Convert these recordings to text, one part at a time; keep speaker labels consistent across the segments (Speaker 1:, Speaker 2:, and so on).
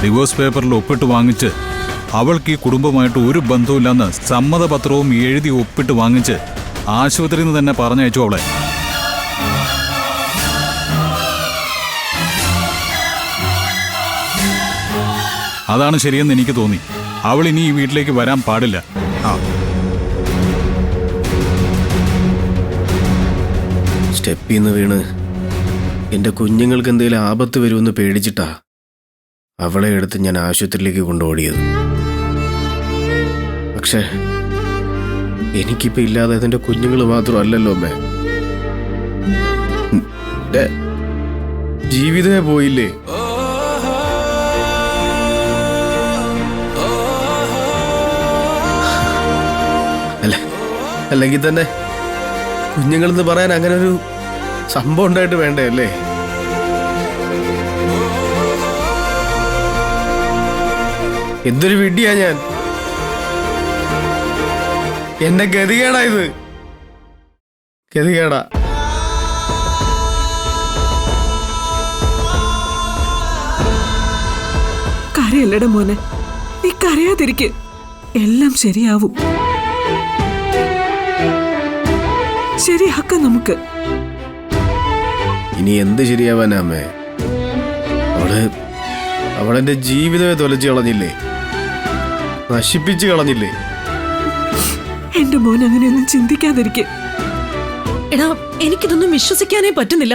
Speaker 1: Divorce പേപ്പറിൽ ഒപ്പിട്ട് വാങ്ങിച്ച് അവൾക്ക് ഈ കുടുംബമായിട്ട് ഒരു ബന്ധവുമില്ലെന്ന് സമ്മതപത്രവും എഴുതി ഒപ്പിട്ട് വാങ്ങിച്ച് ആശുപത്രിയിൽ നിന്ന് തന്നെ പറഞ്ഞയച്ചു അവളെ. അതാണ് ശരിയെന്ന് എനിക്ക് തോന്നി. അവൾ ഇനി ഈ വീട്ടിലേക്ക് വരാൻ പാടില്ല.
Speaker 2: സ്റ്റെപ്പിൽ നിന്ന് വീണ് എൻ്റെ കുഞ്ഞുങ്ങൾക്ക് എന്തെങ്കിലും ആപത്ത് വരുമെന്ന് പേടിച്ചിട്ടാ അവളെ എടുത്ത് ഞാൻ ആശുപത്രിയിലേക്ക് കൊണ്ടുപോടിയത്. പക്ഷേ എനിക്കിപ്പോൾ ഇല്ലാതെ എൻ്റെ കുഞ്ഞുങ്ങൾ മാത്രമല്ലല്ലോ അമ്മേ, ജീവിതമേ പോയില്ലേ. അല്ലെങ്കിൽ തന്നെ കുഞ്ഞുങ്ങളെന്ന് പറയാൻ അങ്ങനെ ഒരു സംഭവം ഉണ്ടായിട്ട് വേണ്ടേ അല്ലേ? എന്തൊരു വിഡ്ഢിയാ ഞാൻ. എന്റെ ഗതികേടാ ഇത്, ഗതികേടാ.
Speaker 3: കരയല്ലട മോനെ, നീ കരയാതിരിക്ക്, എല്ലാം ശരിയാവും. ശരിയാക്കാം നമുക്ക്.
Speaker 2: ഇനി എന്ത് ശരിയാവാനാ അമ്മേ? അവളെന്റെ ജീവിതമേ തൊലച്ചു കളഞ്ഞില്ലേ, നശിപ്പിച്ചു കളഞ്ഞില്ലേ.
Speaker 3: എന്റെ മോൻ അങ്ങനെയൊന്നും ചിന്തിക്കാതിരിക്കെ.
Speaker 4: എടാ, എനിക്കിതൊന്നും വിശ്വസിക്കാനേ പറ്റുന്നില്ല.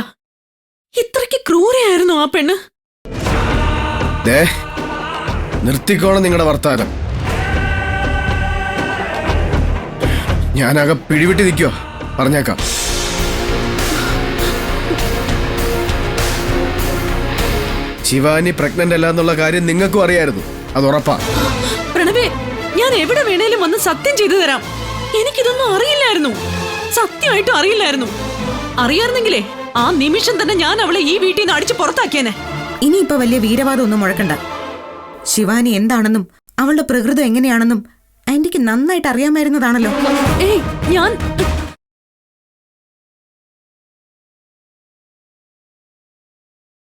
Speaker 4: ഇത്രയ്ക്ക് ക്രൂരയായിരുന്നു ആ പെണ്ണ്.
Speaker 2: നിർത്തിക്കോണം നിങ്ങളുടെ വർത്താനം. ഞാനാകെ പിടിവിട്ട് നിൽക്കോ, പറഞ്ഞേക്കാം. ശിവാനി പ്രഗ്നന്റ് അല്ല എന്നുള്ള കാര്യം നിങ്ങൾക്കും അറിയായിരുന്നു, അത് ഉറപ്പാ.
Speaker 4: പ്രണവേ, ഞാൻ എവിടെ വേണേലും വന്ന് സത്യം ചെയ്തു തരാം. എനിക്കിതൊന്നും അറിയില്ലായിരുന്നു, സത്യമായിട്ടും അറിയില്ലായിരുന്നു. അറിയായിരുന്നെങ്കിലേ ആ നിമിഷം തന്നെ ഞാൻ അവളെ ഈ വീട്ടിൽ നിന്ന് അടിച്ചു പുറത്താക്കിയേനെ.
Speaker 5: ഇനിയിപ്പോ വലിയ വീരവാദം ഒന്നും മുഴക്കണ്ട. ശിവാനി എന്താണെന്നും അവളുടെ പ്രകൃതം എങ്ങനെയാണെന്നും ആന്റിക്ക് നന്നായിട്ട് അറിയാമായിരുന്നതാണല്ലോ.
Speaker 4: ഏയ്, ഞാൻ